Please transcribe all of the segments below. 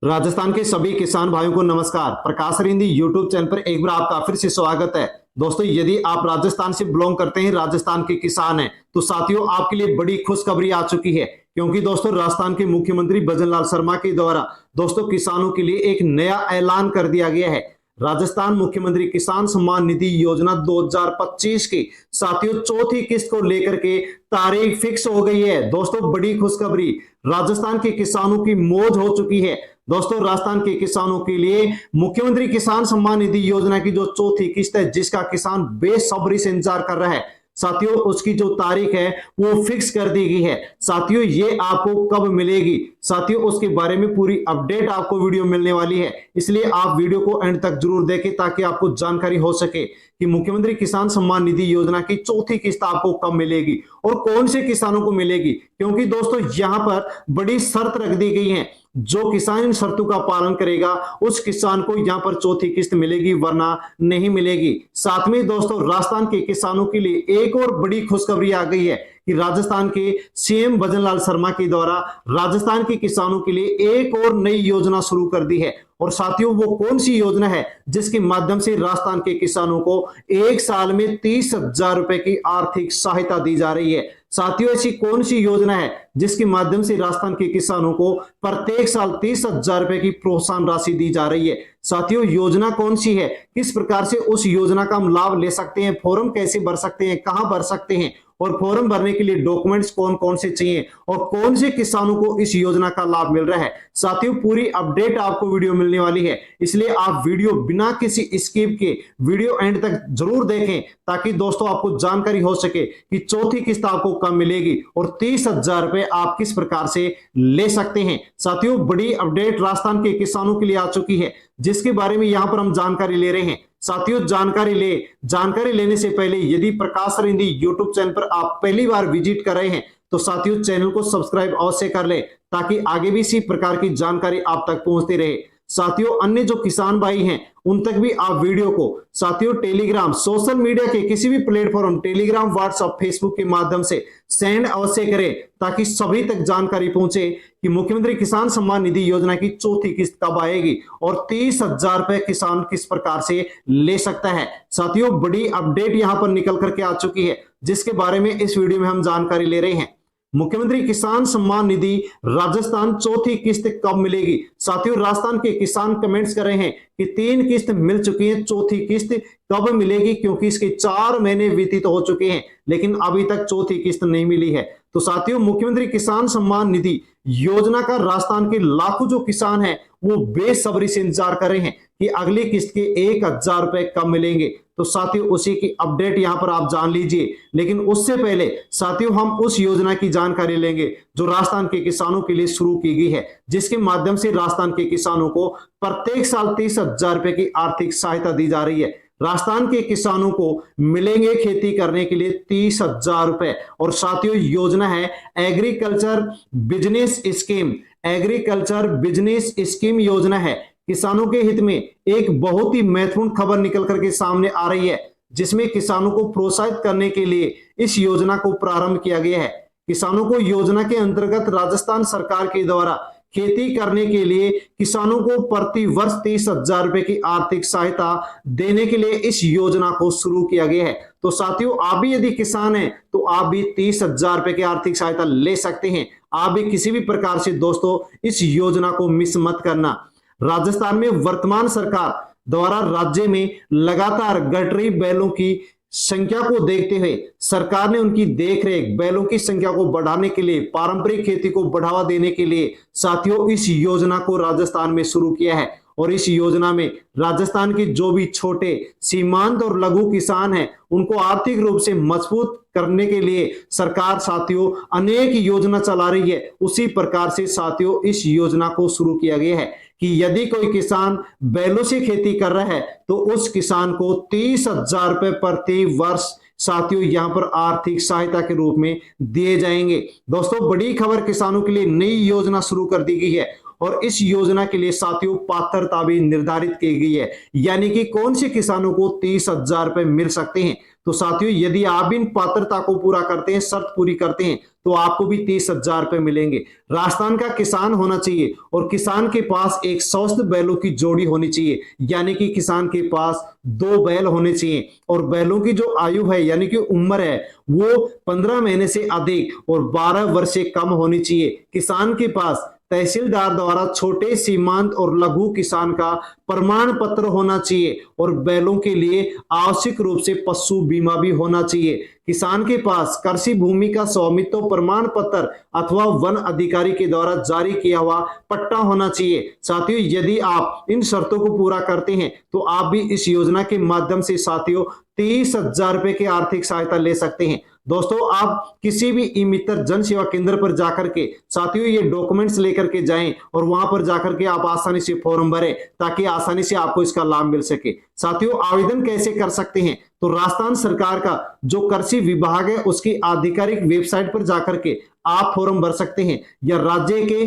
राजस्थान के सभी किसान भाइयों को नमस्कार। प्रकाश रिंदी यूट्यूब चैनल पर एक बार आपका फिर से स्वागत है। दोस्तों, यदि आप राजस्थान से बिलोंग करते हैं, राजस्थान के किसान हैं, तो साथियों आपके लिए बड़ी खुशखबरी आ चुकी है। क्योंकि दोस्तों राजस्थान के मुख्यमंत्री भजनलाल शर्मा के द्वारा दोस्तों किसानों के लिए एक नया ऐलान कर दिया गया है। राजस्थान मुख्यमंत्री किसान सम्मान निधि योजना 2025 की साथियों चौथी किस्त को लेकर के तारीख फिक्स हो गई है। दोस्तों बड़ी खुशखबरी, राजस्थान के किसानों की मौज हो चुकी है। दोस्तों राजस्थान के किसानों के लिए मुख्यमंत्री किसान सम्मान निधि योजना की जो चौथी किस्त है, जिसका किसान बेसब्री से इंतजार कर रहा है, साथियों उसकी जो तारीख है वो फिक्स कर दी गई है। साथियों ये आपको कब मिलेगी, साथियों उसके बारे में पूरी अपडेट आपको वीडियो मिलने वाली है। इसलिए आप वीडियो को एंड तक जरूर देखें ताकि आपको जानकारी हो सके कि मुख्यमंत्री किसान सम्मान निधि योजना की चौथी किस्त आपको कब मिलेगी और कौन से किसानों को मिलेगी। क्योंकि दोस्तों यहां पर बड़ी शर्त रख दी गई है, जो किसान इन शर्तों का पालन करेगा उस किसान को यहां पर चौथी किस्त मिलेगी, वरना नहीं मिलेगी। साथ में दोस्तों राजस्थान के किसानों के लिए एक और बड़ी खुशखबरी आ गई है कि राजस्थान के सीएम भजनलाल शर्मा के द्वारा राजस्थान के किसानों के लिए एक और नई योजना शुरू कर दी है। और साथियों वो कौन सी योजना है जिसके माध्यम से राजस्थान के किसानों को एक साल में 30,000 रुपए की आर्थिक सहायता दी जा रही है। साथियों ऐसी कौन सी योजना है जिसके माध्यम से राजस्थान के किसानों को प्रत्येक साल 30,000 रुपए की प्रोत्साहन राशि दी जा रही है। साथियों योजना कौन सी है, किस प्रकार से उस योजना का हम लाभ ले सकते हैं, फॉर्म कैसे भर सकते हैं, कहां भर सकते हैं और फॉर्म भरने के लिए डॉक्यूमेंट्स कौन कौन से चाहिए और कौन से किसानों को इस योजना का लाभ मिल रहा है। साथियों पूरी अपडेट आपको वीडियो मिलने वाली है, इसलिए आप वीडियो बिना किसी स्किप के वीडियो एंड तक जरूर देखें ताकि दोस्तों आपको जानकारी हो सके कि चौथी किस्त आपको कब मिलेगी और 30,000 रुपए आप किस प्रकार से ले सकते हैं। साथियों बड़ी अपडेट राजस्थान के किसानों के लिए आ चुकी है, जिसके बारे में यहां पर हम जानकारी ले रहे हैं। साथियों जानकारी लेने से पहले यदि प्रकाश रिंदी यूट्यूब चैनल पर आप पहली बार विजिट कर रहे हैं तो साथियों चैनल को सब्सक्राइब अवश्य कर लें ताकि आगे भी इसी प्रकार की जानकारी आप तक पहुंचती रहे। साथियों अन्य जो किसान भाई हैं उन तक भी आप वीडियो को साथियों टेलीग्राम, सोशल मीडिया के किसी भी प्लेटफॉर्म टेलीग्राम, व्हाट्सएप, फेसबुक के माध्यम से सेंड अवश्य करें ताकि सभी तक जानकारी पहुंचे कि मुख्यमंत्री किसान सम्मान निधि योजना की चौथी किस्त कब आएगी और 30,000 रुपए किसान किस प्रकार से ले सकता है। साथियों बड़ी अपडेट यहां पर निकल करके आ चुकी है, जिसके बारे में इस वीडियो में हम जानकारी ले रहे हैं। मुख्यमंत्री किसान सम्मान निधि राजस्थान चौथी किस्त कब मिलेगी। साथियों राजस्थान के किसान कमेंट्स कर रहे हैं कि 3 किस्त मिल चुकी है, चौथी किस्त कब मिलेगी, क्योंकि इसके 4 महीने व्यतीत हो चुके हैं लेकिन अभी तक चौथी किस्त नहीं मिली है। तो साथियों मुख्यमंत्री किसान सम्मान निधि योजना का राजस्थान के लाखों जो किसान हैं वो बेसब्री से इंतजार कर रहे हैं कि अगली किस्त के 1,000 रुपए कब मिलेंगे। तो साथियों उसी की अपडेट यहां पर आप जान लीजिए, लेकिन उससे पहले साथियों हम उस योजना की जानकारी लेंगे जो राजस्थान के किसानों के लिए शुरू की गई है, जिसके माध्यम से राजस्थान के किसानों को प्रत्येक साल 30,000 रुपए की आर्थिक सहायता दी जा रही है। राजस्थान के किसानों को मिलेंगे खेती करने के लिए 30,000 रुपए। और साथियों योजना है agriculture business scheme. Agriculture business scheme योजना है। किसानों के हित में एक बहुत ही महत्वपूर्ण खबर निकल करके सामने आ रही है, जिसमें किसानों को प्रोत्साहित करने के लिए इस योजना को प्रारंभ किया गया है। किसानों को योजना के अंतर्गत राजस्थान सरकार के द्वारा खेती करने के लिए किसानों को प्रति वर्ष 30,000 रुपए की आर्थिक सहायता देने के लिए इस योजना को शुरू किया गया है। तो साथियों आप भी यदि किसान हैं तो आप भी 30,000 रुपए की आर्थिक सहायता ले सकते हैं। आप भी किसी भी प्रकार से दोस्तों इस योजना को मिस मत करना। राजस्थान में वर्तमान सरकार द्वारा राज्य में लगातार घट रही बैलों की संख्या को देखते हुए सरकार ने उनकी देखरेख, बैलों की संख्या को बढ़ाने के लिए, पारंपरिक खेती को बढ़ावा देने के लिए साथियों इस योजना को राजस्थान में शुरू किया है। और इस योजना में राजस्थान के जो भी छोटे, सीमांत और लघु किसान हैं उनको आर्थिक रूप से मजबूत करने के लिए सरकार साथियों अनेक योजना चला रही है। उसी प्रकार से साथियों इस योजना को शुरू किया गया है कि यदि कोई किसान बैलों से खेती कर रहा है तो उस किसान को 30,000 रुपए प्रति वर्ष साथियों यहां पर आर्थिक सहायता के रूप में दिए जाएंगे। दोस्तों बड़ी खबर, किसानों के लिए नई योजना शुरू कर दी गई है और इस योजना के लिए साथियों पात्रता भी निर्धारित की गई है, यानी कि कौन से किसानों को 30,000 रुपए मिल सकते हैं। तो साथियों यदि आप इन पात्रता को पूरा करते हैं, शर्त पूरी करते हैं, तो आपको भी 30,000 रुपए मिलेंगे। राजस्थान का किसान होना चाहिए और किसान के पास एक स्वस्थ बैलों की जोड़ी होनी चाहिए, यानी कि किसान के पास 2 बैल होने चाहिए और बैलों की जो आयु है यानी कि उम्र है वो 15 महीने से अधिक और 12 वर्ष से कम होनी चाहिए। किसान के पास तहसीलदार द्वारा छोटे सीमांत और लघु किसान का प्रमाण पत्र होना चाहिए और बैलों के लिए आवश्यक रूप से पशु बीमा भी होना चाहिए। किसान के पास कृषि भूमि का स्वामित्व प्रमाण पत्र अथवा वन अधिकारी के द्वारा जारी किया हुआ पट्टा होना चाहिए। साथियों यदि आप इन शर्तों को पूरा करते हैं तो आप भी इस योजना के माध्यम से साथियों 30,000 रुपए की आर्थिक सहायता ले सकते हैं। दोस्तों आप किसी भी ई मित्र जन सेवा केंद्र पर जाकर के साथियों ये डॉक्यूमेंट्स लेकर के जाएं और वहां पर जाकर के आप आसानी से फॉर्म भरें ताकि आसानी से आपको इसका लाभ मिल सके। साथियों आवेदन कैसे कर सकते हैं, तो राजस्थान सरकार का जो कृषि विभाग है उसकी आधिकारिक वेबसाइट पर जाकर के आप फॉर्म भर सकते हैं या राज्य के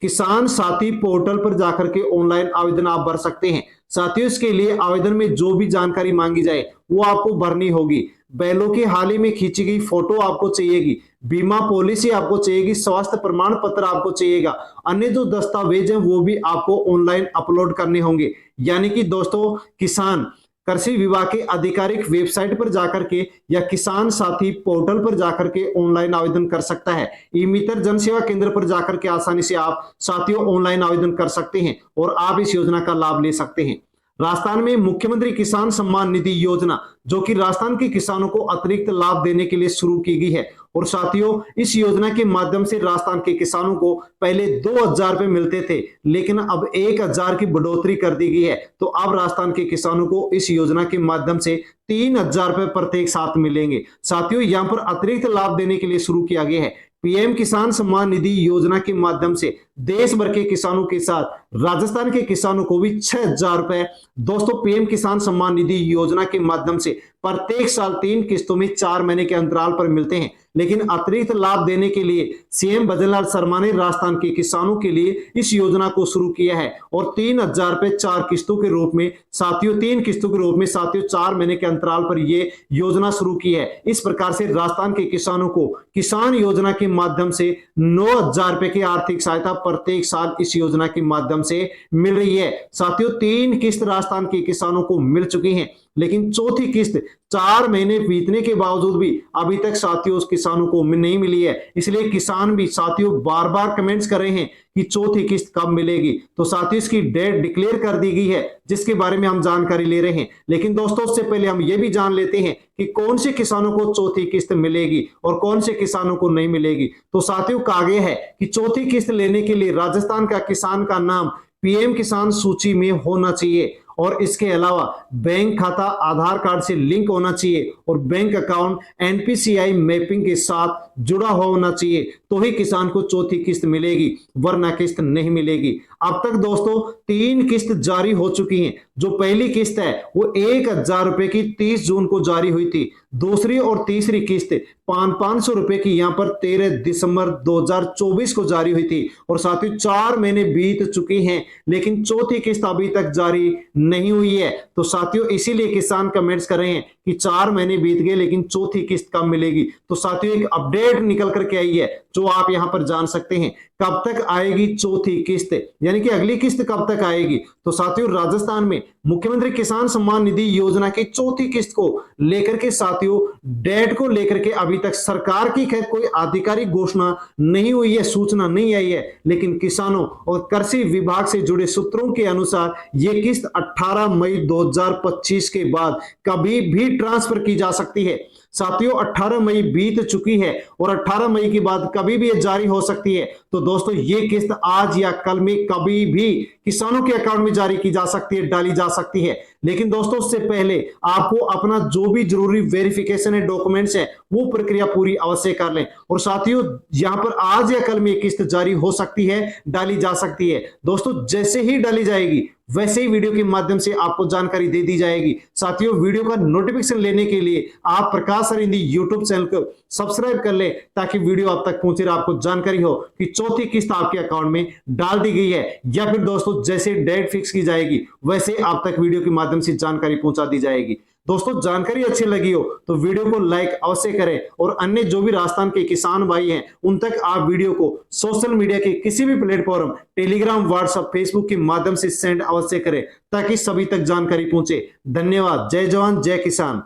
किसान साथी पोर्टल पर जाकर के ऑनलाइन आवेदन आप भर सकते हैं। साथियों इसके लिए आवेदन में जो भी जानकारी मांगी जाए वो आपको भरनी होगी। बैलों की हाल ही में खींची गई फोटो आपको चाहिएगी, बीमा पॉलिसी आपको चाहिएगी, स्वास्थ्य प्रमाण पत्र आपको चाहिएगा, अन्य जो दस्तावेज हैं वो भी आपको ऑनलाइन अपलोड करने होंगे। यानी कि दोस्तों किसान कृषि विभाग की आधिकारिक वेबसाइट पर जाकर के या किसान साथी पोर्टल पर जाकर के ऑनलाइन आवेदन कर सकता है। ई मित्र जन सेवा केंद्र पर जाकर के आसानी से आप साथियों ऑनलाइन आवेदन कर सकते हैं और आप इस योजना का लाभ ले सकते हैं। राजस्थान में मुख्यमंत्री किसान सम्मान निधि योजना जो कि राजस्थान के किसानों को अतिरिक्त लाभ देने के लिए शुरू की गई है और साथियों इस योजना के माध्यम से राजस्थान के किसानों को पहले 2,000 रुपए मिलते थे लेकिन अब 1,000 की बढ़ोतरी कर दी गई है। तो अब राजस्थान के किसानों को इस योजना के माध्यम से 3,000 रुपए प्रत्येक साथ मिलेंगे। साथियों यहाँ पर अतिरिक्त लाभ देने के लिए शुरू किया गया है। पीएम किसान सम्मान निधि योजना के माध्यम से देश भर के किसानों के साथ राजस्थान के किसानों को भी 6,000 रुपए दोस्तों पीएम किसान सम्मान निधि योजना के माध्यम से प्रत्येक साल 3 किस्तों में 4 महीने के अंतराल पर मिलते हैं। लेकिन अतिरिक्त लाभ देने के लिए सीएम भजनलाल शर्मा ने राजस्थान के किसानों के लिए इस योजना को शुरू किया है और 3,000 रुपए 4 किस्तों के रूप में साथियों 3 किस्तों के रूप में साथियों 4 महीने के अंतराल पर यह योजना शुरू की है। इस प्रकार से राजस्थान के किसानों को किसान योजना के माध्यम से 9,000 रुपए की आर्थिक सहायता प्रत्येक साल इस योजना के माध्यम से मिल रही है। साथियों 3 किस्त राजस्थान के किसानों को मिल चुकी हैं लेकिन चौथी किस्त 4 महीने बीतने के बावजूद भी अभी तक साथियों उस किसानों को नहीं मिली है। इसलिए किसान भी साथियों बार बार कमेंट्स कर रहे हैं कि चौथी किस्त कब मिलेगी। तो साथियों इसकी डेट डिक्लेयर कर दी गई है जिसके बारे में हम जानकारी ले रहे हैं। लेकिन दोस्तों उससे पहले हम ये भी जान लेते हैं कि कौन से किसानों को चौथी किस्त मिलेगी और कौन से किसानों को नहीं मिलेगी। तो साथियों कहा गया है कि चौथी किस्त लेने के लिए राजस्थान का किसान का नाम पीएम किसान सूची में होना चाहिए और इसके अलावा बैंक खाता आधार कार्ड से लिंक होना चाहिए और बैंक अकाउंट एनपीसीआई मैपिंग के साथ जुड़ा होना चाहिए तो ही किसान को चौथी किस्त मिलेगी वरना किस्त नहीं मिलेगी। अब तक दोस्तों 3 किस्त जारी हो चुकी हैं। जो पहली किस्त है वो 1,000 रुपए की 30 जून को जारी हुई थी। दूसरी और तीसरी किस्त 500 रुपए की यहाँ पर 13 दिसंबर 2024 को जारी हुई थी और साथ ही 4 महीने बीत चुके हैं लेकिन चौथी किस्त अभी तक जारी नहीं हुई है। तो साथियों इसीलिए किसान कमेंट्स कर रहे हैं कि 4 महीने बीत गए लेकिन चौथी किस्त कब मिलेगी। तो साथियों एक अपडेट निकल करके आई है जो आप यहां पर जान सकते हैं कब तक आएगी चौथी किस्त यानी कि अगली किस्त कब तक आएगी। तो साथियों राजस्थान में मुख्यमंत्री किसान सम्मान निधि योजना की चौथी किस्त को लेकर के साथियों डेट को लेकर के अभी तक सरकार की खैर कोई आधिकारिक घोषणा नहीं हुई है, सूचना नहीं आई है। लेकिन किसानों और कृषि विभाग से जुड़े सूत्रों के अनुसार यह किस्त 18 मई 2025 के बाद कभी भी ट्रांसफर की जा सकती है। साथियों 18 मई बीत चुकी है और 18 मई के बाद कभी भी ये जारी हो सकती है। तो दोस्तों ये किस्त आज या कल में कभी भी किसानों के अकाउंट में जारी की जा सकती है, डाली जा सकती है। लेकिन दोस्तों उससे पहले आपको अपना जो भी जरूरी वेरिफिकेशन है, डॉक्यूमेंट्स है, वो प्रक्रिया पूरी अवश्य कर लें। और साथियों यहां पर आज या कल में किस्त जारी हो सकती है, डाली जा सकती है। दोस्तों जैसे ही डाली जाएगी वैसे ही वीडियो के माध्यम से आपको जानकारी दे दी जाएगी। साथियों, वीडियो का नोटिफिकेशन लेने के लिए आप प्रकाश सर हिंदी यूट्यूब चैनल को सब्सक्राइब कर ले, ताकि वीडियो आप तक पहुंचे और आपको जानकारी हो कि चौथी किस्त आपके अकाउंट में डाल दी गई है, या फिर दोस्तों जैसे डेट फिक्स की जाएगी वैसे आप तक वीडियो के माध्यम से जानकारी पहुंचा दी जाएगी। दोस्तों, जानकारी अच्छी लगी हो तो वीडियो को लाइक अवश्य करें, और अन्य जो भी राजस्थान के किसान भाई हैं उन तक आप वीडियो को सोशल मीडिया के किसी भी प्लेटफॉर्म, टेलीग्राम, व्हाट्सएप, फेसबुक के माध्यम से सेंड अवश्य करें, ताकि सभी तक जानकारी पहुंचे। धन्यवाद। जय जवान जय किसान।